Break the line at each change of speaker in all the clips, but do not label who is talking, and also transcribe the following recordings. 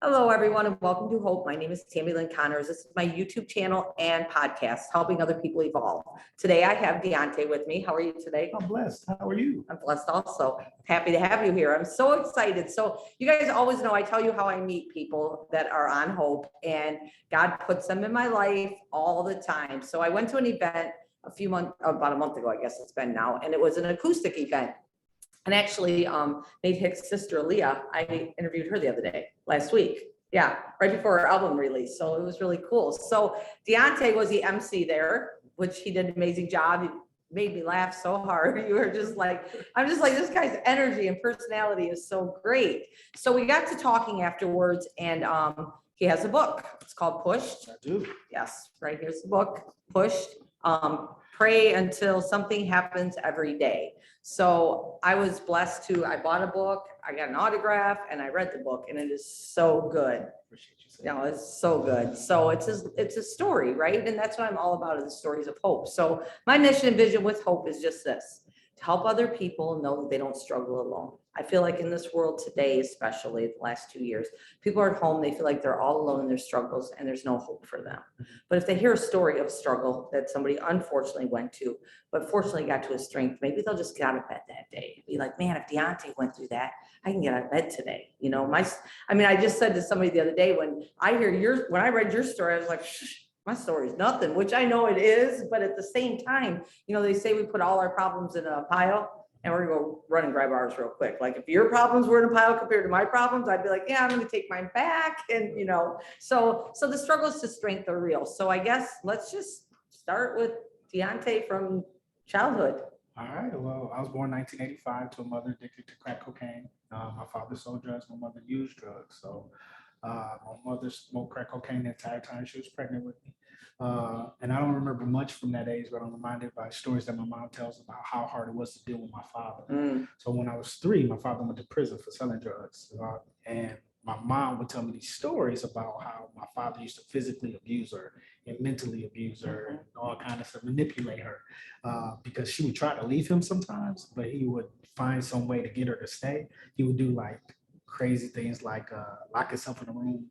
Hello, everyone, and welcome to Hope. My name is Tammy Lynn Connors. This is my YouTube channel and podcast, helping other people evolve. Today, I have Deonte with me. How are you today?
I'm blessed. How are you?
I'm blessed also. Happy to have you here. I'm so excited. So you guys always know I tell you how I meet people that are on Hope, and God puts them in my life all the time. So I went to an event about a month ago, I guess it's been now, and it was an acoustic event. And actually, Nate Hicks' sister, Aaliyah, I interviewed her the other day, last week. Yeah, right before her album release. So it was really cool. So Deonte was the MC there, which he did an amazing job. He made me laugh so hard. You were just like, I'm just like, this guy's energy and personality is so great. So we got to talking afterwards, and he has a book. It's called Pushed.
I do.
Yes, right here's the book, Pushed. Pray until something happens every day. So I was blessed I bought a book, I got an autograph, and I read the book, and it is so good.
Appreciate you saying
No, it's so good. So it's a story, right? And that's what I'm all about, is the stories of hope. So my mission and vision with Hope is just this: to help other people know that they don't struggle alone. I feel like in this world today, especially the last 2 years, people are at home, they feel like they're all alone in their struggles and there's no hope for them. But if they hear a story of struggle that somebody unfortunately went to, but fortunately got to a strength, maybe they'll just get out of bed that day. Be like, man, if Deonte went through that, I can get out of bed today. You know, I just said to somebody the other day, when I read your story, I was like, shh, my story's nothing, which I know it is, but at the same time, you know, they say we put all our problems in a pile, and we're gonna go run and grab ours real quick. Like, if your problems were in a pile compared to my problems, I'd be like, yeah, I'm gonna take mine back. And, you know, so the struggles to strength are real. So I guess let's just start with Deonte from childhood.
All right. Well, I was born in 1985 to a mother addicted to crack cocaine. My father sold drugs. My mother used drugs. So my mother smoked crack cocaine the entire time she was pregnant with me. And I don't remember much from that age, but I'm reminded by stories that my mom tells about how hard it was to deal with my father. So when I was 3, my father went to prison for selling drugs. And my mom would tell me these stories about how my father used to physically abuse her and mentally abuse her and all kinds of stuff, manipulate her, because she would try to leave him sometimes, but he would find some way to get her to stay. He would do like crazy things like lock himself in a room,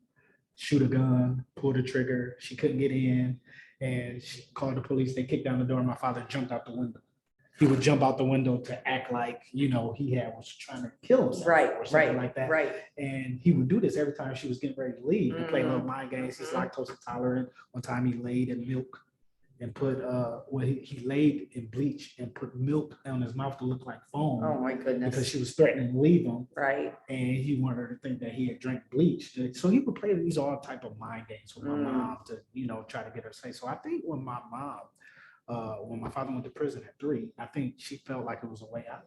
shoot a gun, pull the trigger. She couldn't get in, and she called the police. They kicked down the door, and my father jumped out the window. He would jump out the window to act like, you know, was trying to kill himself, or something like that.
Right.
And he would do this every time she was getting ready to leave. He played little mind games. He's lactose intolerant. One time he laid in milk and put he laid in bleach and put milk on his mouth to look like foam.
Oh my goodness.
Because she was threatening to leave him.
Right.
And he wanted her to think that he had drank bleach. So he would play these all type of mind games with my mom to, you know, try to get her safe. So I think when my father went to prison at 3, I think she felt like it was a way out.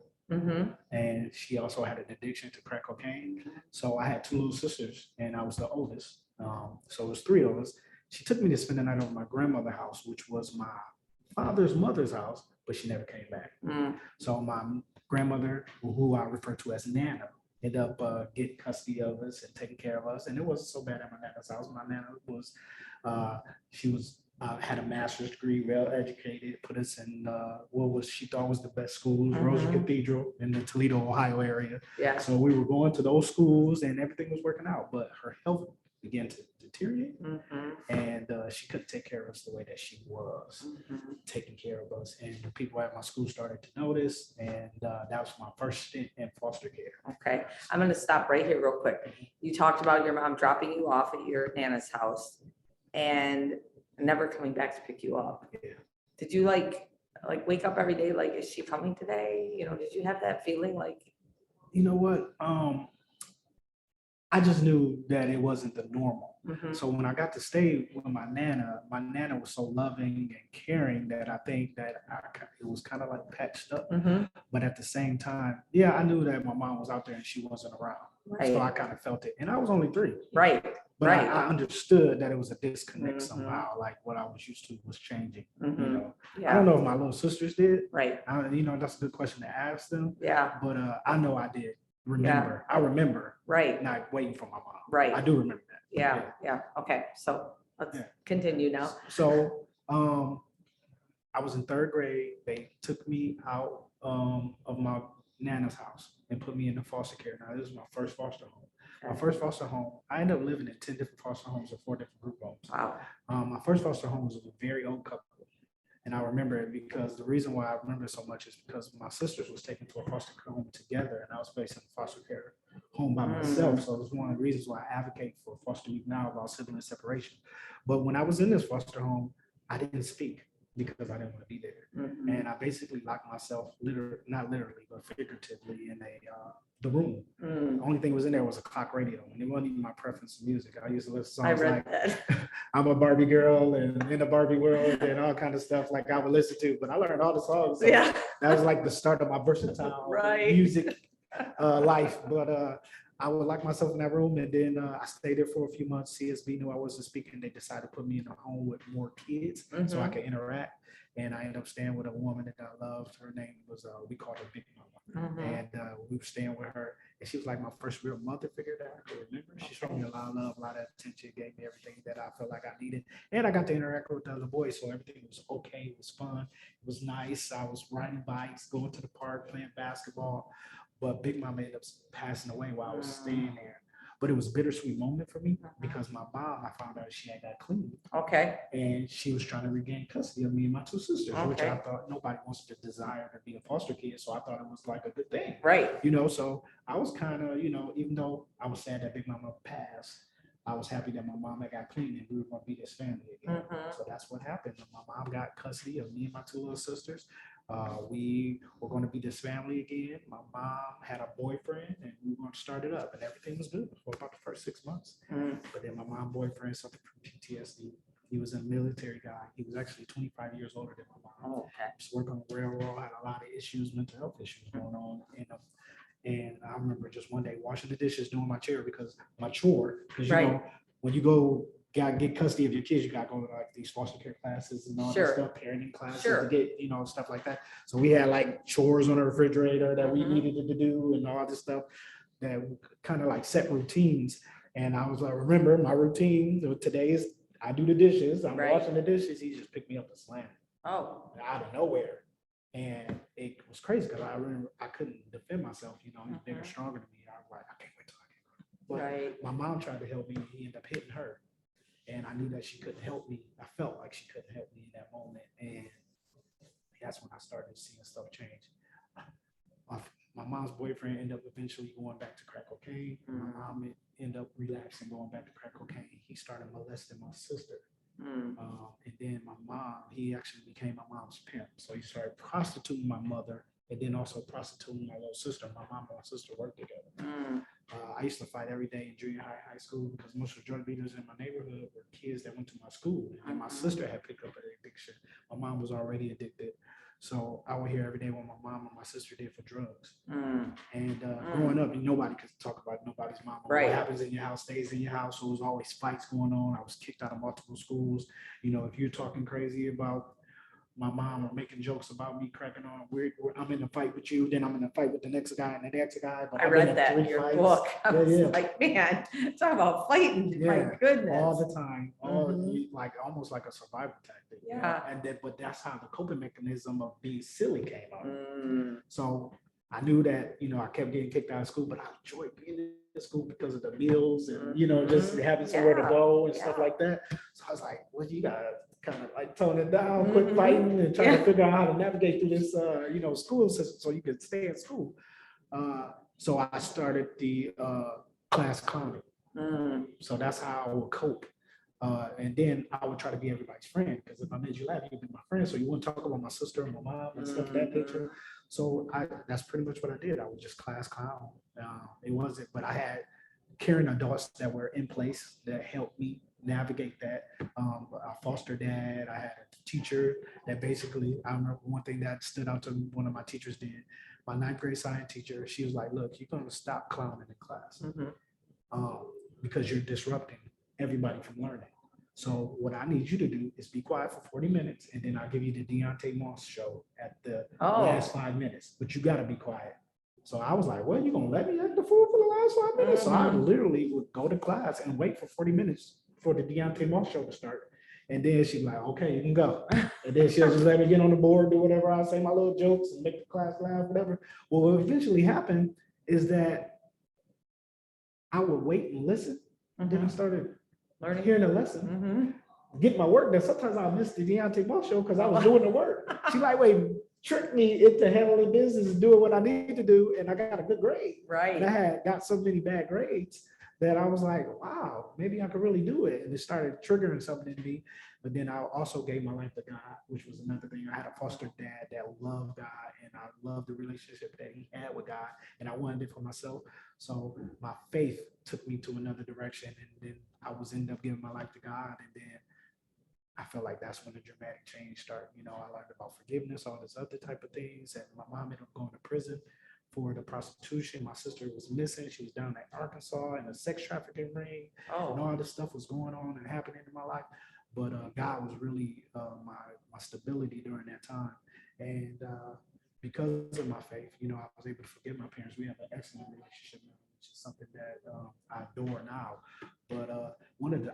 And she also had an addiction to crack cocaine. So I had 2 little sisters, and I was the oldest. So it was 3 of us. She took me to spend the night over my grandmother's house, which was my father's mother's house, but she never came back. So my grandmother, who I refer to as Nana, ended up getting custody of us and taking care of us. And it wasn't so bad at my Nana's house. My Nana was, had a master's degree, well educated, put us in what she thought was the best schools, Rosary Cathedral in the Toledo, Ohio area.
Yeah.
So we were going to those schools, and everything was working out, but her health began to deteriorate, and she couldn't take care of us the way that she was taking care of us. And the people at my school started to notice, and that was my first stint in foster care.
Okay, I'm going to stop right here real quick. You talked about your mom dropping you off at your Nana's house and never coming back to pick you up.
Yeah.
Did you like wake up every day like, is she coming today? You know, did you have that feeling like?
You know what? I just knew that it wasn't the normal. So when I got to stay with my Nana was so loving and caring that I think that it was kind of like patched up. But at the same time, yeah, I knew that my mom was out there and she wasn't around. Right. So I kind of felt it. And I was only 3.
Right.
But I understood that it was a disconnect somehow, like what I was used to was changing. You know, I don't know if my little sisters did.
Right.
You know, that's a good question to ask them.
Yeah.
But I know I did. I remember not waiting for my mom.
Right.
I do remember that.
Yeah. Okay. So let's continue now.
So I was in 3rd grade. They took me out of my Nana's house and put me in the foster care. Now, this is my first foster home. My first foster home, I ended up living in 10 different foster homes and 4 different group homes.
Wow.
My first foster home was a very old couple. And I remember it because the reason why I remember it so much is because my sisters was taken to a foster care home together, and I was placed in a foster care home by myself. So it was one of the reasons why I advocate for foster youth now about sibling separation. But when I was in this foster home, I didn't speak because I didn't want to be there. And I basically locked myself, not literally, but figuratively in the room. The only thing was in there was a clock radio, and it wasn't even my preference of music. I used to listen to
I
songs
read
like
that.
I'm a Barbie girl and in a Barbie world and all kind of stuff like I would listen to, but I learned all the songs. So
Yeah.
that was like the start of my versatile
Right.
music life. But I would lock myself in that room, and then I stayed there for a few months. CSB knew I wasn't speaking. They decided to put me in a home with more kids so I could interact. And I ended up staying with a woman that I loved. Her name was, we called her Big Mama. And we were staying with her. And she was like my first real mother figure that I could remember. She showed me a lot of love, a lot of attention, gave me everything that I felt like I needed. And I got to interact with the other boys. So everything was okay. It was fun. It was nice. I was riding bikes, going to the park, playing basketball. But Big Mama ended up passing away while I was staying there. But it was a bittersweet moment for me because my mom, I found out she had got clean.
Okay.
And she was trying to regain custody of me and my 2 sisters, which
Okay.
I thought nobody wants to desire to be a foster kid. So I thought it was like a good thing.
Right.
You know, so I was kind of, you know, even though I was sad that Big Mama passed, I was happy that my mom had got clean and we were going to be this family again. So that's what happened. My mom got custody of me and my 2 little sisters. We were going to be this family again. My mom had a boyfriend and we were going to start it up, and everything was good for about the first 6 months. But then my mom boyfriend suffered from PTSD. He was a military guy. He was actually 25 years older than my mom.
Okay.
He was working on the railroad, had a lot of issues, mental health issues going on. And I remember just one day washing the dishes, doing my chore, because you know, when you go get custody of your kids, you got to go to like these foster care classes and all this stuff, parenting classes to get, you know, stuff like that. So we had like chores on the refrigerator that we needed to do and all this stuff that kind of like set routines. And I was like, remember my routine today is I do the dishes, I'm washing the dishes. He just picked me up and slammed out of nowhere. And it was crazy because I remember I couldn't defend myself, you know, he's bigger, stronger than me. I was like, I can't wait till I get But my mom tried to help me, and he ended up hitting her. And I knew that she couldn't help me. I felt like she couldn't help me in that moment. And that's when I started seeing stuff change. My mom's boyfriend ended up eventually going back to crack cocaine. My mom ended up relapsing, going back to crack cocaine. He started molesting my sister. And then my mom, he actually became my mom's pimp. So he started prostituting my mother and then also prostituting my little sister. My mom and my sister worked together. I used to fight every day in junior high school because most of the drug dealers in my neighborhood were kids that went to my school. And my sister had picked up an addiction. My mom was already addicted. So I would hear every day what my mom and my sister did for drugs. And growing up, nobody could talk about nobody's mom. What happens in your house stays in your house. So there was always fights going on. I was kicked out of multiple schools. You know, if you're talking crazy about my mom or making jokes about me cracking on, I'm in a fight with you, then I'm in a fight with the next guy and the next guy. But
I read that in your book. I was like, man, talk about fighting. My goodness.
All the time, like almost like a survival tactic. And then, but that's how the coping mechanism of being silly came out. So I knew that, you know, I kept getting kicked out of school, but I enjoyed being in school because of the meals and, you know, just having somewhere to go and stuff like that. So I was like, well, you gotta kind of like tone it down, quit fighting and trying to figure out how to navigate through this, you know, school system so you could stay in school. So I started the class clowning. So that's how I would cope. And then I would try to be everybody's friend, because if I made you laugh, you'd be my friend. So you wouldn't talk about my sister and my mom and stuff of that nature. So that's pretty much what I did. I was just class clown. It wasn't, but I had caring adults that were in place that helped me navigate that. A foster dad, I had a teacher that basically, I remember one thing that stood out to me, one of my teachers did. My 9th grade science teacher, she was like, look, you're going to stop clowning in class because you're disrupting everybody from learning. So what I need you to do is be quiet for 40 minutes, and then I'll give you the Deonte Moss show at the last 5 minutes, but you got to be quiet. So I was like, well, you going to let me act the fool for the last 5 minutes? So I literally would go to class and wait for 40 minutes for the Deonte Moss show to start. And then she's like, okay, you can go. And then she'll just let me get on the board, do whatever I say, my little jokes and make the class laugh, whatever. Well, what eventually happened is that I would wait and listen. And then I started
Learning.
hearing the lesson, get my work done. Sometimes I missed the Deonte Moss show because I was doing the work. She like, wait, trick me into handling business and doing what I need to do. And I got a good grade.
Right.
And I had got so many bad grades that I was like, wow, maybe I could really do it. And it started triggering something in me. But then I also gave my life to God, which was another thing. I had a foster dad that loved God, and I loved the relationship that he had with God, and I wanted it for myself. So my faith took me to another direction, and then I was ended up giving my life to God, and then I felt like that's when the dramatic change started. You know, I learned about forgiveness, all this other type of things, and my mom ended up going to prison for the prostitution. My sister was missing. She was down in Arkansas in a sex trafficking ring, and all this stuff was going on and happening in my life. But God was really my stability during that time. And because of my faith, you know, I was able to forgive my parents. We have an excellent relationship now, which is something that I adore now. But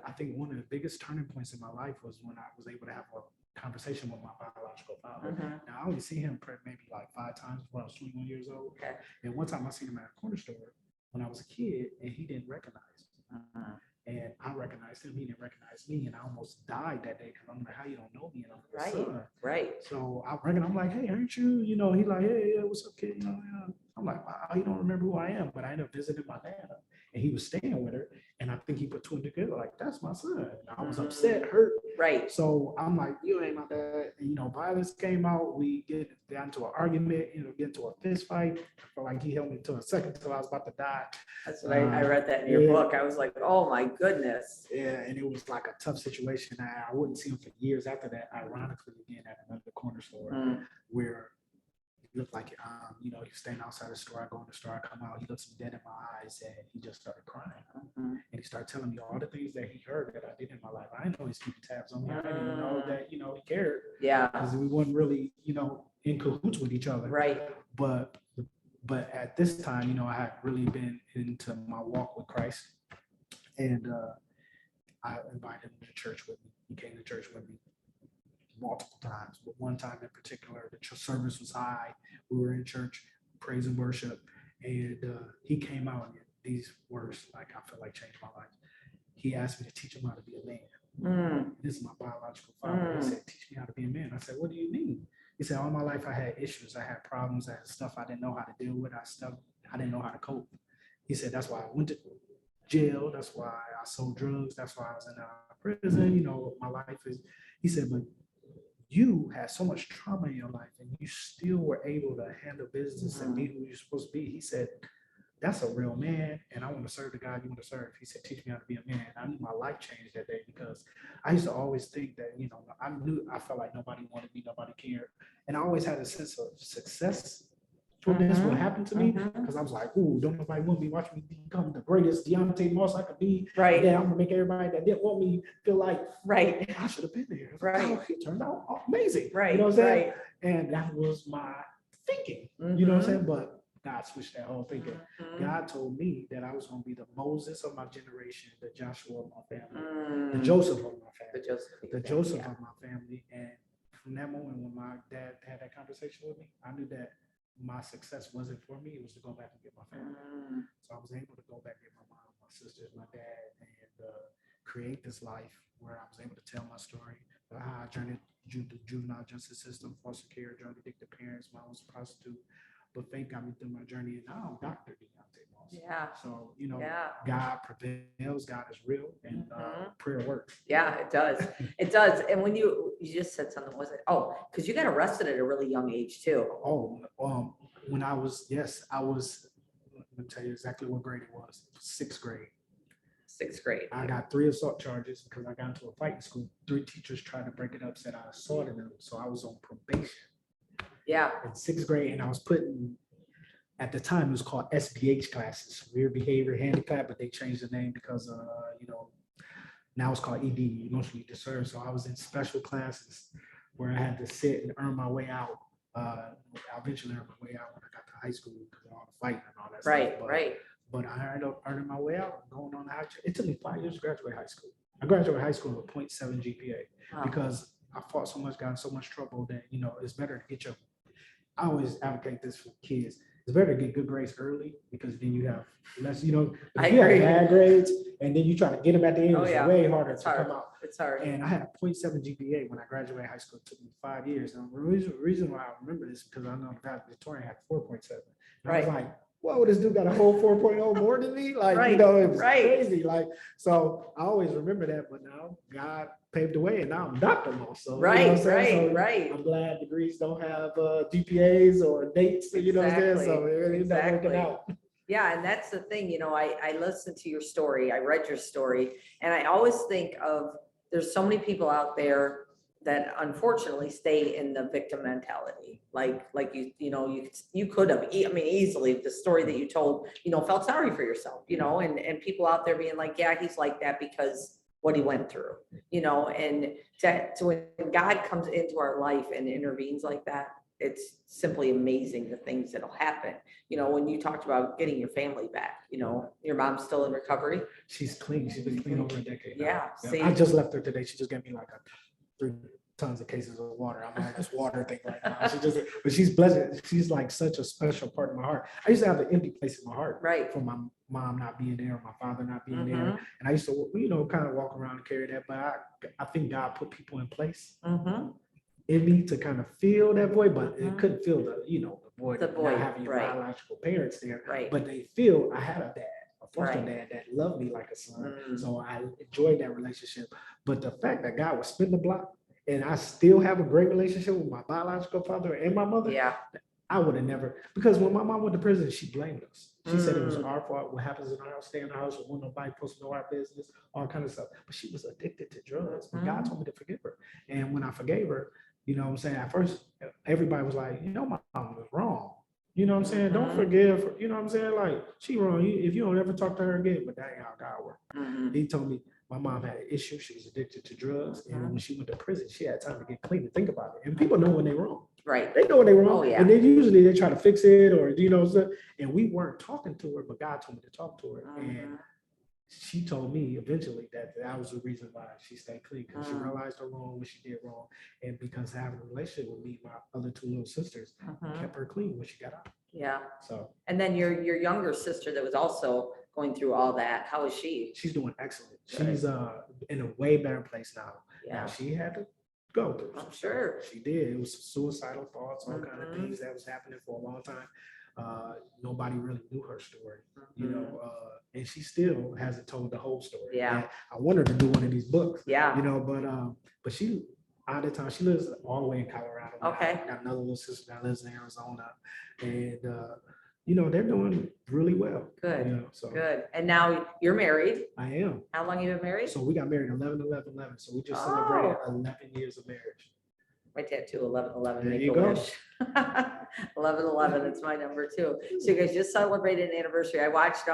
I think one of the biggest turning points in my life was when I was able to have a conversation with my biological father. Now, I only see him maybe like 5 times when I was 21 years old.
Okay.
And one time I seen him at a corner store when I was a kid, and he didn't recognize me. And I recognized him, he didn't recognize me, and I almost died that day because I'm like, how you don't know me? And I'm
Right.
son.
Right.
So I reckon I'm like, hey, aren't you? You know, he like, hey, yeah, what's up, kid? You know, yeah. I'm like, wow, you don't remember who I am, but I ended up visiting my nana, and he was staying with her, and I think he put 2 and 2 together, like, that's my son. And I was upset, hurt.
Right.
So I'm like, you ain't my dad. And, you know, violence came out. We get down to an argument, you know, get into a fist fight. I felt like he held me to a second till I was about to die.
That's what I read that in your book. I was like, oh my goodness.
Yeah, and it was like a tough situation. I wouldn't see him for years after that, ironically, again at another corner store where he looked like, you know, he's standing outside the store. I go in the store, I come out, he looks me dead in my eyes, and he just started crying. And he started telling me all the things that he heard that I did in my life. I didn't know he's keeping tabs on me. I didn't even know that, you know, he cared.
Yeah.
Because we weren't really, you know, in cahoots with each other.
Right.
But at this time, you know, I had really been into my walk with Christ. And I invited him to church with me. He came to church with me multiple times, but one time in particular, the service was high. We were in church, praise and worship, and he came out, and these words, like, I feel like changed my life. He asked me to teach him how to be a man. This is my biological father. He said, teach me how to be a man. I said, what do you mean? He said, all my life I had issues, I had problems, I had stuff I didn't know how to deal with, I didn't know how to cope. He said, that's why I went to jail, that's why I sold drugs, that's why I was in prison, you know, my life is, he said, but you had so much trauma in your life and you still were able to handle business and be who you're supposed to be. He said, that's a real man, and I want to serve the God you want to serve. He said, teach me how to be a man. I knew my life changed that day because I used to always think that, you know, I felt like nobody wanted me, nobody cared. And I always had a sense of success for this what happened to me, because I was like, ooh, don't nobody want me, watch me become the greatest Deonte Moss I could be.
Right.
Yeah, I'm gonna make everybody that didn't want me feel like,
right,
I should have been there.
Right.
Oh, he turned out amazing.
Right.
You know what I'm saying?
Right.
And that was my thinking. You know what I'm saying? But God switched that whole thinking. God told me that I was going to be the Moses of my generation, the Joshua of my family, the Joseph of my family, the Joseph of my family. And from that moment when my dad had that conversation with me, I knew that my success wasn't for me. It was to go back and get my family. So I was able to go back and get my mom, my sisters, my dad, and create this life where I was able to tell my story, how I journeyed through the juvenile justice system, foster care, drug addicted parents, my own prostitute. But faith got me through my journey, and now I'm Dr. Deonte Moss.
Yeah.
So, you know, God prevails, God is real, and prayer works.
Yeah, it does. It does. And when you just said something, was it? Oh, because you got arrested at a really young age too.
Oh, when I was, let me tell you exactly what grade it was. 6th grade.
6th grade.
I got 3 assault charges because I got into a fight in school. 3 teachers tried to break it up, said I assaulted them. So I was on probation.
Yeah.
In 6th grade, and I was putting, at the time it was called SBH classes, severe behavior handicap, but they changed the name because you know, now it's called ED, emotionally disturbed. So I was in special classes where I had to sit and earn my way out. I eventually earned my way out when I got to high school because of all the fighting and all that stuff. But I ended up earning my way out, going on the high school. It took me 5 years to graduate high school. I graduated high school with 0.7 GPA because I fought so much, got in so much trouble that, you know, it's better to get your, I always advocate this for kids. it's better to get good grades early because then you have less, you know, but
I
if you have
agree.
bad grades and then you try to get them at the end,
Oh,
it's
yeah.
way harder
It's
to
hard.
come out.
It's hard.
And I had a 0.7 GPA when I graduated high school. It took me 5 years. And the reason why I remember this is because I know the valedictorian had 4.7. And I was
Right.
like, whoa, this dude got a whole 4.0 more than me? Like, you
Right,
know, it was
right.
crazy. Like, so I always remember that. But now God paved the way and now I'm Dr. Moss. So, you know what I'm
Right,
saying? So
right.
I'm glad degrees don't have GPAs or dates, you know what I'm saying? So it ended up working out.
Yeah, and that's the thing, you know, I listened to your story, I read your story, and I always think of, there's so many people out there that unfortunately stay in the victim mentality. Like you know, you could have, I mean, easily, the story that you told, you know, felt sorry for yourself, you know, and people out there being like, yeah, he's like that because what he went through, you know, and to when God comes into our life and intervenes like that, it's simply amazing the things that'll happen. You know, when you talked about getting your family back, you know, your mom's still in recovery.
She's clean. She's been clean over a decade.
Yeah. See,
I just left her today. She just gave me like 3 tons of cases of water. I'm on this water thing right now. But she's blessed. She's like such a special part of my heart. I used to have an empty place in my heart,
right.
for my mom not being there, or my father not being there.
Mhm.
And I used to, you know, kind of walk around and carry that. But I think God put people in place
Mhm.
in me to kind of fill that void, but
Mhm.
it couldn't fill the, you know, the void
The
of
void,
not having your
right.
biological parents there.
Right.
But they feel I had a dad, a foster
Right.
dad that loved me like a son.
Mm.
So I enjoyed that relationship. But the fact that God would spin the block and I still have a great relationship with my biological father and my mother,
Yeah.
I would have never, because when my mom went to prison, she blamed us. She said it was
Mm.
our fault. What happens in our house, stay in our house, we want nobody supposed to know our business, all kind of stuff. But she was addicted to drugs. But God told me to forgive her. And when I forgave her, you know what I'm saying? At first, everybody was like, you know, my mom was wrong. You know what I'm saying? Don't
Mhm.
forgive her. You know what I'm saying? Like, she wrong. If you don't ever talk to her again, but that ain't how God works.
Mhm.
He told me my mom had an issue. She was addicted to drugs. And when she went to prison, she had time to get clean and think about it. And people know when they're wrong.
Right.
They know when they're wrong.
Oh, yeah.
And then usually they try to fix it or, you know, so, and we weren't talking to her, but God told me to talk to her. And
Mhm.
she told me eventually that was the reason why she stayed clean, because she
Mm.
realized her wrong, what she did wrong. And because having a relationship with me, my other 2 little sisters,
Mhm.
kept her clean when she got out.
Yeah.
So
And then your younger sister that was also going through all that, how is she?
she's doing excellent.
Good.
She's in a way better place now. Now
Yeah.
she had to go through
I'm
some stuff.
sure.
She did. It was suicidal thoughts, all kind of
Mhm.
things that was happening for a long time. Nobody really knew her story, you know, and she still hasn't told the whole story.
Yeah.
And I want her to do one of these books,
Yeah.
you know, but she, out of time, she lives all the way in Colorado.
Okay.
I got another little sister that lives in Arizona, and you know, they're doing really well.
Good.
You know, so
Good. And now you're married.
I am.
How long you been married?
So we got married 11/11/11. So we just
Oh.
celebrated 11 years of marriage.
My tattoo, 11/11,
There
make
you
a
go.
wish. 11/11, it's my number too. So you guys just celebrated an anniversary. I watched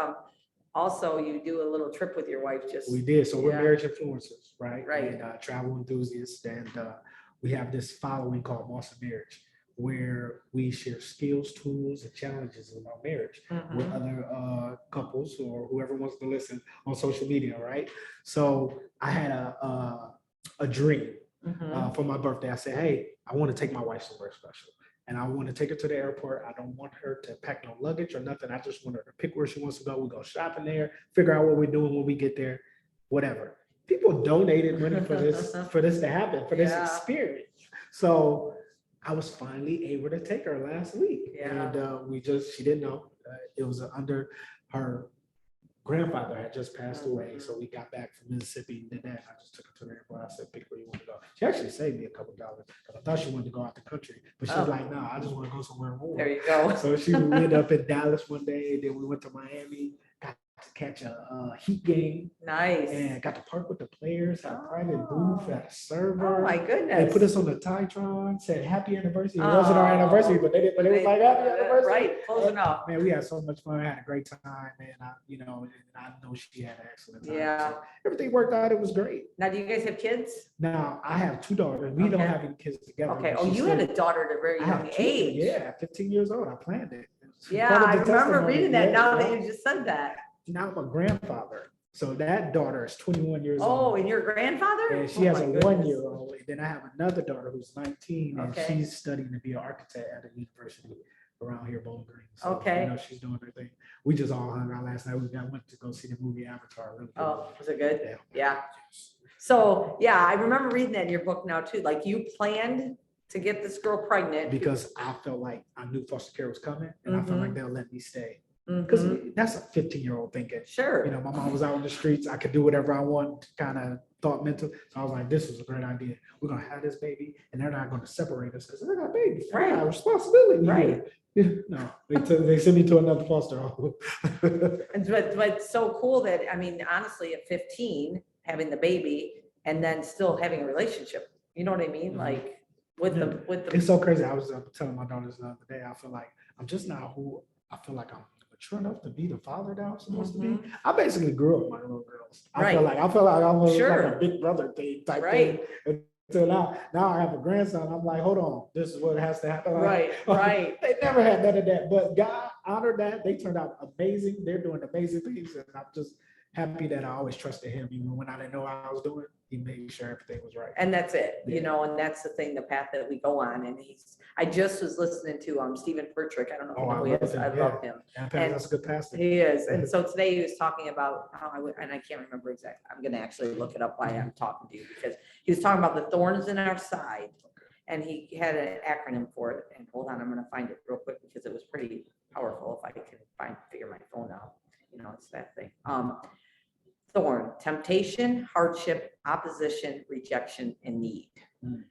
also you do a little trip with your wife just.
We did. So we're
Yeah.
marriage influencers, right?
Right.
And travel enthusiasts. And we have this following called Moss of Marriage, where we share skills, tools, and challenges about marriage with other couples or whoever wants to listen on social media, right? So I had a dream for my birthday. I said, hey, I want to take my wife somewhere special. And I want to take her to the airport. I don't want her to pack no luggage or nothing. I just want her to pick where she wants to go. We go shopping there, figure out what we're doing when we get there, whatever. People donated money for this to happen, for this
Yeah.
experience. So I was finally able to take her last week.
Yeah.
And she didn't know. It was under her grandfather had just passed away. So we got back from Mississippi and did that. I just took her to the airport. I said, pick where you want to go. She actually saved me a couple $, because I thought she wanted to go out the country. But she was like, no, I just want to go somewhere warm.
There you go.
So she ended up in Dallas one day. Then we went to Miami, got to catch a Heat game.
Nice.
And got to park with the players, had a private
Oh.
booth, had a server.
Oh my
They
goodness.
put us on the Titron, said happy anniversary. It wasn't our anniversary, but it was like happy anniversary.
Right, close enough.
Man, we had so much fun. I had a great time, and I know she had an excellent time.
Yeah.
So everything worked out. It was great.
Now, do you guys have kids?
Now I have 2 daughters. We don't
Okay.
have any kids together.
Okay.
but
Oh,
she's
you
still-
had a daughter at a very
I
young
have 2.
age.
Yeah, 15 years old. I planned it. It's
Yeah,
part of
I
the
remember
testimony.
reading that
Yeah,
now
yeah.
that you just said that.
Now I'm a grandfather. So that daughter is 21 years
Oh,
old.
and your grandfather?
And she
Oh
has
my
a
goodness.
1-year-old. And then I have another daughter who's 19, and
Okay.
she's studying to be an architect at a university around here, Bowling Green. So,
Okay.
you know, she's doing her thing. We just all hung out last night. Went to go see the movie Avatar. Really good.
Oh, was it good?
Yeah.
Yeah. So, yeah, I remember reading that in your book now too. Like you planned to get this girl pregnant.
Because I felt like I knew foster care was coming, and I felt like they'll let me stay.
Mhm.
Because that's a 15-year-old thinking.
Sure.
You know, my mom was out in the streets. I could do whatever I want, kind of thought mental. So I was like, this was a great idea. We're going to have this baby, and they're not going to separate us because they're not babies. Right. Got responsibility.
Right.
Here. No, they sent me to another foster home.
But it's so cool that, I mean, honestly, at 15, having the baby and then still having a relationship, you know what I mean? Like with the.
It's so crazy. I was telling my daughters the other day, I feel like I'm just not who I feel like I'm mature enough to be the father that I'm supposed to be. I basically grew up with my little girls. I feel like I'm like a big brother thing type thing. So now I have a grandson. I'm like, hold on, this is what has to happen.
Right.
They never had none of that, but God honored that. They turned out amazing. They're doing amazing things, and I'm just happy that I always trusted him, even when I didn't know what I was doing. He made sure everything was right.
And that's it, you know, and that's the thing, the path that we go on. And I just was listening to Stephen Pertrick. I don't know if you know who he is. I love him.
And that's a good pastor.
He is. And so today he was talking about, and I can't remember exactly. I'm going to actually look it up while I'm talking to you, because he was talking about the thorns in our side, and he had an acronym for it. And hold on, I'm going to find it real quick because it was pretty powerful. If I can figure my phone out, you know, it's that thing. Thorn: temptation, hardship, opposition, rejection, and need.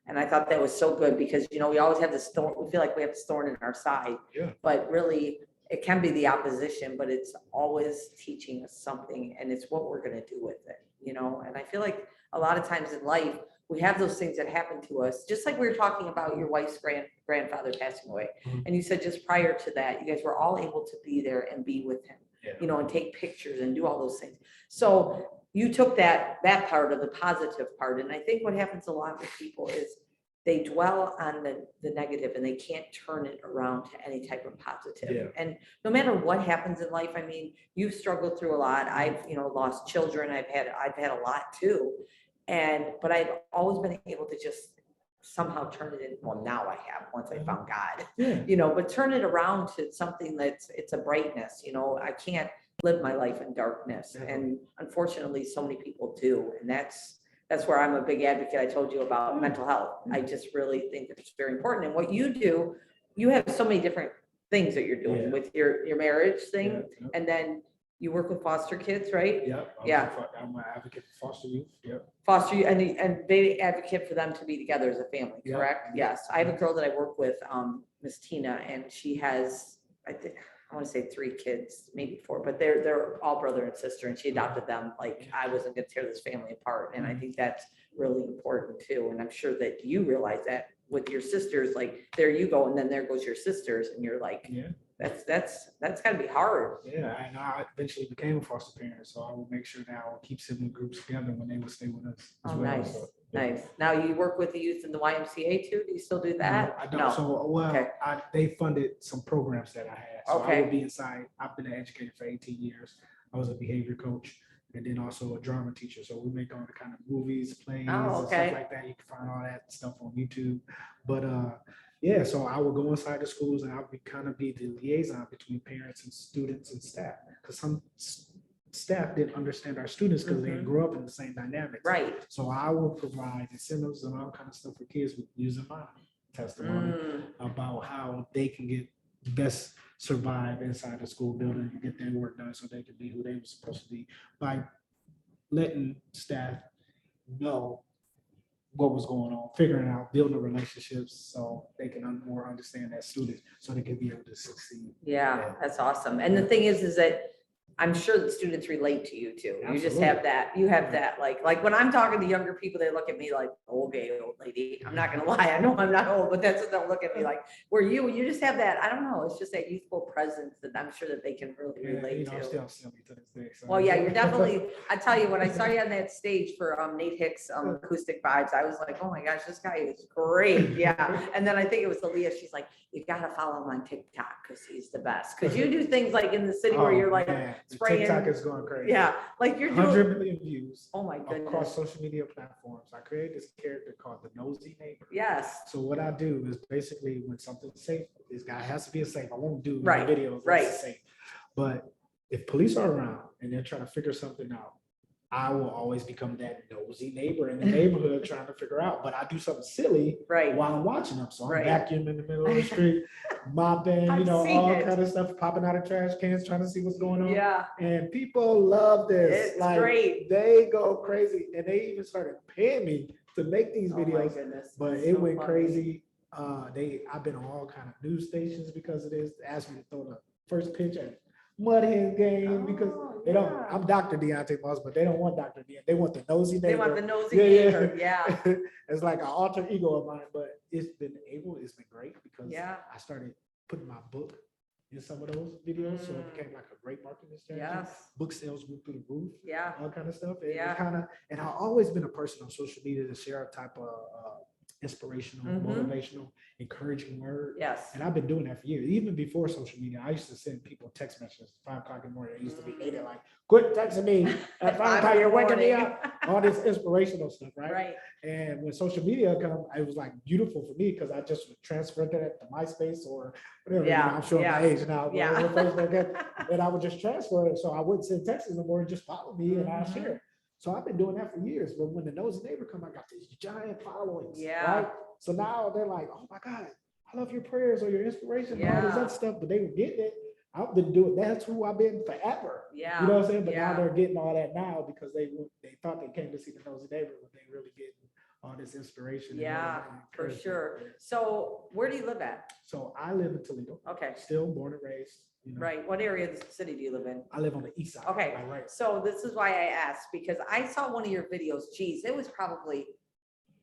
And I thought that was so good because, you know, we always have this thorn. We feel like we have this thorn in our side, but really it can be the opposition, but it's always teaching us something, and it's what we're going to do with it, you know? And I feel like a lot of times in life, we have those things that happen to us, just like we were talking about your wife's grandfather passing away. And you said just prior to that, you guys were all able to be there and be with him. You know, and take pictures and do all those things. So you took that part of the positive part. And I think what happens a lot with people is they dwell on the negative and they can't turn it around to any type of positive. And no matter what happens in life, I mean, you've struggled through a lot. I've, you know, lost children. I've had a lot too. But I've always been able to just somehow turn it in. Well, now I have, once I found God, you know, but turn it around to something it's a brightness. You know, I can't live my life in darkness. And unfortunately, so many people do. And that's where I'm a big advocate. I told you about mental health. I just really think that it's very important. And what you do, you have so many different things that you're doing with your marriage thing. And then you work with foster kids, right?
I'm an advocate for foster youth.
Foster youth, and they advocate for them to be together as a family, correct? Yes. I have a girl that I work with, Miss Tina, and she has, I want to say 3 kids, maybe 4, but they're all brother and sister, and she adopted them. Like, I wasn't going to tear this family apart. And I think that's really important too. And I'm sure that you realize that with your sisters, like, there you go, and then there goes your sisters, and you're like, that's got to be hard.
And I eventually became a foster parent, so I will make sure that I will keep sibling groups together when they will stay with us as well.
Nice.
So,
nice. Now you work with the youth in the YMCA too? Do you still do that?
I don't. No. So, they funded some programs that I had. So I would be inside. I've been an educator for 18 years. I was a behavior coach and then also a drama teacher. So we make all the kind of movies, plays, and stuff like that. You can find all that stuff on YouTube. But so I would go inside the schools and I would kind of be the liaison between parents and students and staff, because some staff didn't understand our students because they didn't grow up in the same dynamics. Right. So I will provide incentives and all kind of stuff for kids with using my testimony about how they can get best survive inside the school building and get their work done so they can be who they were supposed to be, by letting staff know what was going on, figuring out, building relationships so they can more understand that student so they can be able to succeed. Yeah, that's awesome. And the thing is that I'm sure the students relate to you too. Absolutely. You just have that, like when I'm talking to younger people, they look at me like, okay, old lady. I'm not gonna lie, I know I'm not old, but that's what they'll look at me like. Where you just have that, I don't know, it's just that youthful presence that I'm sure that they can really relate to. Still silly to this day. So. Well, yeah, you're definitely, I tell you, when I saw you on that stage for Nate Hicks Acoustic Vibes, I was like, oh my gosh, this guy is great. Yeah. And then I think it was Aaliyah, she's like, you gotta follow him on TikTok because he's the best. Because you do things like in the city where you're like, man. The
spraying.
TikTok is going crazy.
Yeah, like you're
100
doing,
million views
oh my
across
goodness.
social media platforms. I created this character called the Nosy Neighbor.
Yes,
So what I do is basically when something's safe, this guy has to be a safe. I won't do
Right,
videos
right.
that's safe. But if police are around and they're trying to figure something out, I will always become that nosy neighbor in the neighborhood trying to figure out. But I do something silly
right.
while I'm watching them. So I'm
Right.
vacuuming in the middle of the street, mopping,
I've seen
all
it.
kind of stuff, popping out of trash cans, trying to see what's going on.
Yeah,
And people love this.
it's great.
They go crazy. And they even started paying me to make these
Oh my
videos.
goodness.
But
it's
it
so
went
funny.
crazy. I've been on all kind of news stations because of this. They asked me to throw the first pitch at Mud Hen game because
Oh,
they don't.
yeah.
I'm Dr. Deonte Moss, but they don't want Dr. Deonte. They want the nosy neighbor.
They want the nosy
Yeah, yeah.
neighbor, yeah,
It's like an alter ego of mine, but it's been great because
yeah,
I started putting my book in some of those videos, so it became like a great marketing strategy.
yes,
Book sales went through the roof,
yeah,
all kind of stuff. And
Yeah.
and I've always been a person on social media to share a type of inspirational,
Mhm.
motivational, encouraging word.
yes.
And I've been doing that for years. Even before social media, I used to send people text messages at 5 o'clock in the morning. I used to be hated like, quit texting me at 5 o'clock, you're waking me up. All this inspirational stuff, right?
Right,
And when social media come, it was like beautiful for me because I just would transfer that to MySpace or whatever.
Yeah,
I'm showing my
yeah,
age now. But
yeah.
when Facebook, and I would just transfer it. So I wouldn't send texts anymore, just follow me and I'll
Mhm.
share. So I've been doing that for years. But when the nosy neighbor come, I got these giant followings.
Yeah.
Right. So now they're like, oh my God, I love your prayers or your inspiration and all this
Yeah.
other stuff. But they were getting it. I've been doing that's who I've been forever.
yeah.
You know what I'm saying? But
yeah.
now they're getting all that now because they thought they came to see the nosy neighbor, but they really getting all this inspiration. and
Yeah,
all that
for
encouragement.
sure. So where do you live at?
So I live in Toledo,
Okay,
still born and raised. You know,
right. What area of the city do you live in?
I live on the east side.
Okay.
Like right.
So this is why I asked, because I saw one of your videos, geez, it was probably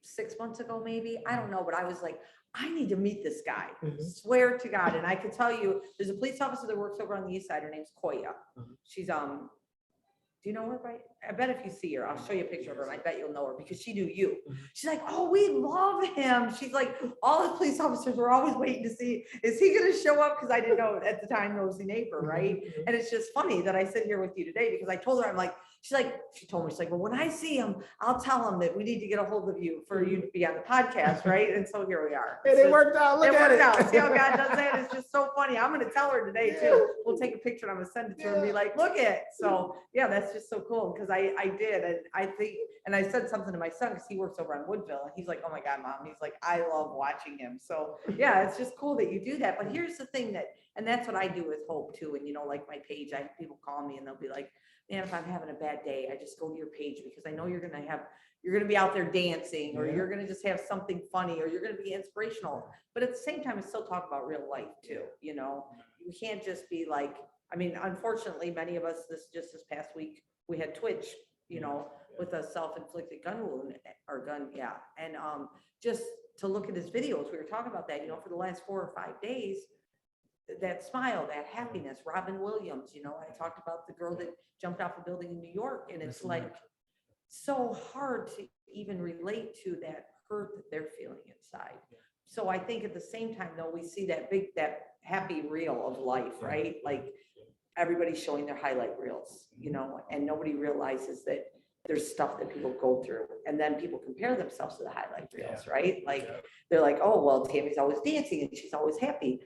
6 months ago, maybe, I don't know, but I was like, I need to meet this guy,
Mhm.
swear to God. And I can tell you, there's a police officer that works over on the east side, her name's Koya.
Mhm.
She's, do you know her, right? I bet if you see her, I'll show you a picture of her, and I bet you'll know her because she knew you.
Mhm.
She's like, oh, we love him. She's like, all the police officers were always waiting to see, is he gonna show up? Because I didn't know at the time nosy neighbor, right?
Mhm.
And it's just funny that I sit here with you today because I told her, I'm like, she told me, she's like, well, when I see him, I'll tell him that we need to get a hold of you for you to be on the podcast, right? And so here we are.
And
So
it worked out. Look
it
at
worked
it.
out. See how God does that? It's just so funny. I'm gonna tell her today too. We'll take a picture and I'm gonna send it to her and be like, look it. So yeah, that's just so cool because I did, and I think, and I said something to my son because he works over on Woodville, and he's like, oh my God, Mom. He's like, I love watching him. So yeah, it's just cool that you do that. But here's the thing and that's what I do with Hope too. And like my page, I have people call me and they'll be like, man, if I'm having a bad day, I just go to your page because I know you're gonna be out there dancing, or
Yeah.
you're gonna just have something funny, or you're gonna be inspirational. But at the same time, it's still talk about real life too. You can't just be like, I mean, unfortunately, many of us this past week, we had Twitch, with a self-inflicted gun wound or gun, yeah. And just to look at his videos, we were talking about that, for the last 4 or 5 days, that smile, that happiness, Robin Williams, I talked about the girl that jumped off a building in New York, and it's
That's
like
America.
so hard to even relate to that hurt that they're feeling inside.
Yeah.
So I think at the same time, though, we see that happy reel of life,
Yeah.
right? Like everybody's showing their highlight reels, and nobody realizes that there's stuff that people go through, and then people compare themselves to the highlight reels, right? Like they're like, oh, well, Tammy's always dancing and she's always happy.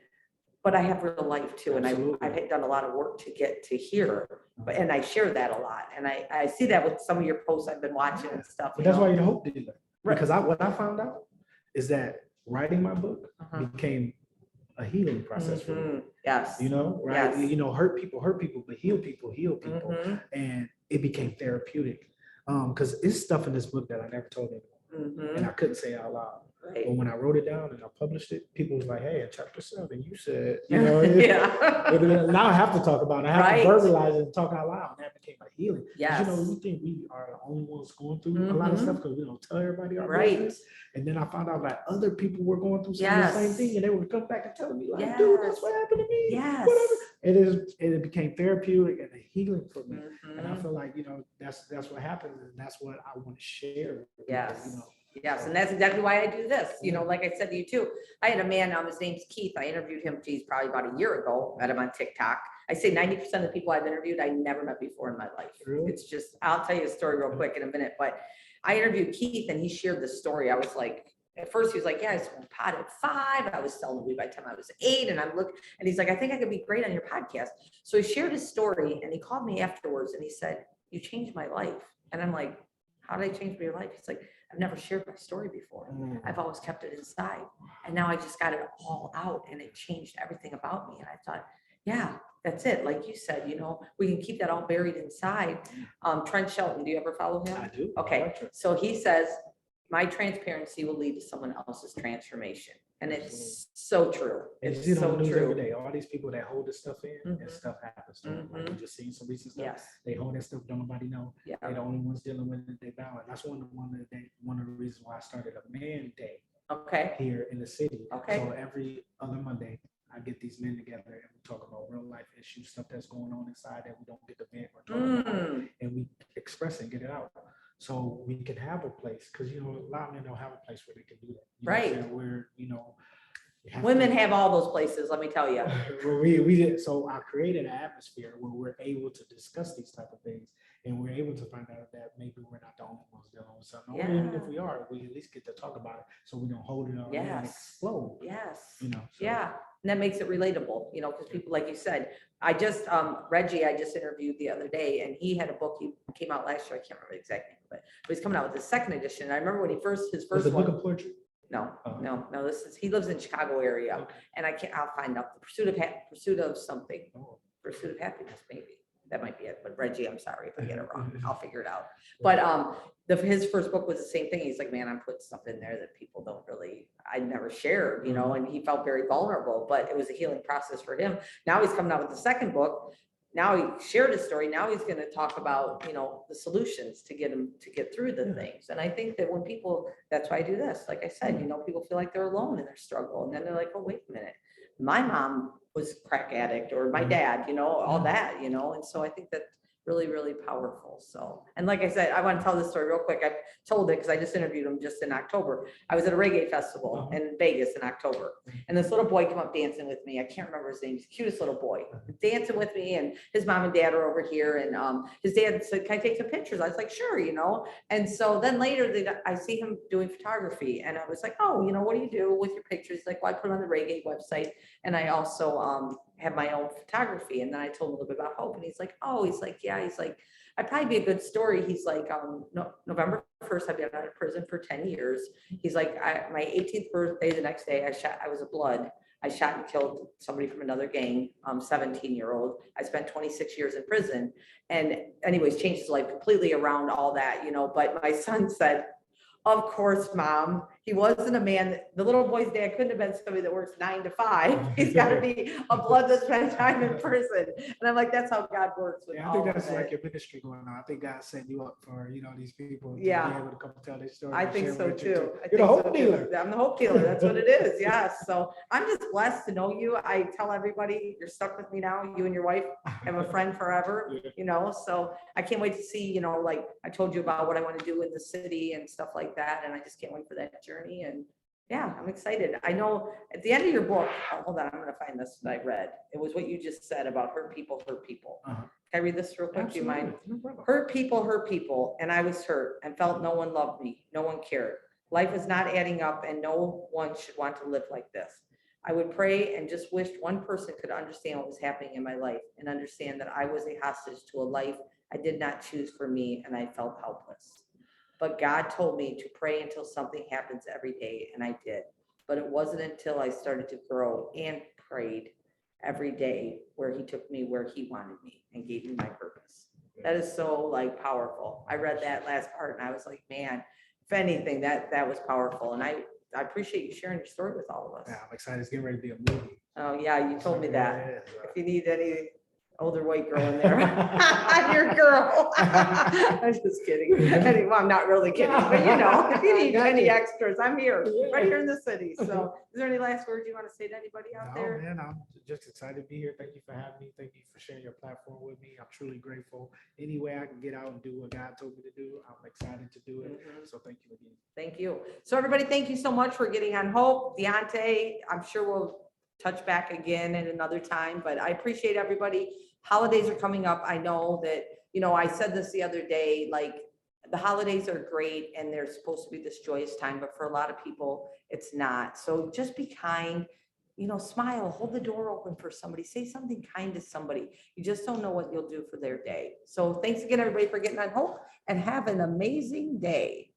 But I have real life too, and I've done a lot of work to get to here, and I share that a lot, and I see that with some of your posts I've been watching and stuff.
But that's why you hope to do that.
Right.
Because what I found out is that writing my book became a healing process for me.
Mhm. Yes.
Right?
Yes.
Hurt people, but heal people.
Mhm.
And it became therapeutic. Because it's stuff in this book that I never told anyone.
Mhm.
And I couldn't say it out loud.
Right.
But when I wrote it down and I published it, people was like, hey, in chapter 7, you said,
Yeah.
now I have to talk about it. I have
Right.
to verbalize it and talk out loud. And that became a healing. 'Cause,
Yes.
we think we are the only ones going through a lot of
Mhm.
stuff because we don't tell everybody our
Right.
business. And then I found out that other people were going through some of the same
Yes.
thing, and they would come back and tell me, like, dude, that's
Yes.
what happened to me.
Yes.
Whatever. It became therapeutic and a healing for me. And I
Mhm.
feel like, that's what happens, and that's what I want to share with people,
Yes. Yes, and that's exactly why I do this. Like I said to you too, I had a man, his name's Keith. I interviewed him, probably about a year ago, met him on TikTok. I say 90% of the people I've interviewed, I never met before in my life.
Really?
It's just, I'll tell you a story real quick in a minute, but I interviewed Keith and he shared the story. I was like, at first he was like, yeah, I smoked pot at 5. I was selling weed by the time I was 8. And I'm looking, and he's like, I think I could be great on your podcast. So he shared his story and he called me afterwards and he said, you changed my life. And I'm like, how did I change your life? He's like, I've never shared my story before. I've always kept it inside. And now I just got it all out and it changed everything about me. And I thought, yeah, that's it. Like you said, we can keep that all buried inside. Trent Shelton, do you ever follow him?
I do.
Okay, so he says, my transparency will lead to someone else's transformation. And it's so true.
And you
It's
see it on
so
the news every
true.
day. All these people that hold this stuff in and
Mhm.
stuff happens to them. Like we just seen some recent stuff.
Yes,
They hold that stuff, don't nobody know.
yeah,
They're the only ones dealing with it. They balance. That's one of the reasons why I started a man day
okay,
here in the city.
Okay.
So every other Monday, I get these men together and we talk about real life issues, stuff that's going on inside that we don't get to vent or talk about, and we express it and get it out. So we can have a place, because a lot of men don't have a place where they can do that. You know what I'm
Right.
saying? Where
Women have all those places, let me tell you.
well, we did. So I created an atmosphere where we're able to discuss these type of things, and we're able to find out that maybe we're not the only ones dealing with something. Or even if
Yeah.
we are, we at least get to talk about it, so we don't hold it on and
Yes.
explode.
Yes.
So-
Yeah, and that makes it relatable, because people, like you said, Reggie, I just interviewed the other day, and he had a book, he came out last year, I can't remember exactly, but he's coming out with the second edition. I remember when his
Was
first
the book
one.
of poetry?
No,
Oh.
no, he lives in Chicago area,
Okay.
and I'll find out, the pursuit of something,
Oh.
pursuit of happiness, maybe. That might be it, but Reggie, I'm sorry if I get it wrong, I'll figure it out. But his first book was the same thing. He's like, man, I'm putting stuff in there that people don't really, I never shared, and he felt very vulnerable, but it was a healing process for him. Now he's coming out with the second book. Now he shared his story. Now he's going to talk about, the solutions to get him to get through the things. And I think that when people, that's why I do this. Like I said, people feel like they're alone in their struggle. And then they're like, oh, wait a minute. My mom was crack addict, or my dad, all that, and so I think that's really, really powerful. So, and like I said, I want to tell this story real quick. I told it because I just interviewed him just in October. I was at a reggae festival in Vegas in October, and this little boy came up dancing with me. I can't remember his name. He's the cutest little boy, dancing with me, and his mom and dad are over here, and his dad said, can I take some pictures? I was like, sure, and so then later I see him doing photography, and I was like, oh, what do you do with your pictures? He's like, well, I put it on the reggae website, and I also have my own photography. And then I told him a little bit about Hope, and he's like, yeah, he's like, I'd probably be a good story. He's like, November 1st, I've been out of prison for 10 years. He's like, my 18th birthday, the next day I was a blood. I shot and killed somebody from another gang, 17-year-old. I spent 26 years in prison, and anyways, changed his life completely around all that, but my son said, of course, Mom, he wasn't a man. The little boy's dad couldn't have been somebody that works 9 to 5. He's got to be a blood that spent time in prison. And I'm like, that's how God works with
Yeah, I
all
think
of
that's like
it.
your ministry going on. I think God set you up for these people to
Yeah.
be able to come tell their story.
I
and
think
share
so
with you
too.
You're the hope dealer.
I'm the hope dealer. That's what it is. Yes. So I'm just blessed to know you. I tell everybody you're stuck with me now. You and your wife have a friend forever, so I can't wait to see, like I told you about what I want to do in the city and stuff like that. And I just can't wait for that journey. And yeah, I'm excited. I know at the end of your book, hold on, I'm going to find this that I read. It was what you just said about hurt people, hurt people. Can I read this real quick? Do you mind?
No problem.
Hurt people, and I was hurt and felt no one loved me. No one cared. Life is not adding up, and no one should want to live like this. I would pray and just wished one person could understand what was happening in my life and understand that I was a hostage to a life I did not choose for me, and I felt helpless. But God told me to pray until something happens every day, and I did. But it wasn't until I started to grow and prayed every day where he took me where he wanted me and gave me my purpose. That is so powerful. I read that last part and I was like, man, if anything, that was powerful. And I appreciate you sharing your story with all of us.
Yeah, I'm excited. It's getting ready to be a movie.
Oh yeah, you told me that.
Yeah,
If you need any older white girl in there, I'm your girl. I'm just kidding. Well, I'm not really kidding, but if you need any extras, I'm here, right here in the city. So is there any last words you want to say to anybody out there?
Man, I'm just excited to be here. Thank you for having me. Thank you for sharing your platform with me. I'm truly grateful. Any way I can get out and do what God told me to do, I'm excited to do it. So thank you again.
Thank you. So everybody, thank you so much for getting on Hope. Deonte, I'm sure we'll touch back again at another time, but I appreciate everybody. Holidays are coming up. I know that, I said this the other day, like, the holidays are great and they're supposed to be this joyous time, but for a lot of people, it's not. So just be kind, smile, hold the door open for somebody, say something kind to somebody. You just don't know what you'll do for their day. So thanks again, everybody, for getting on Hope, and have an amazing day.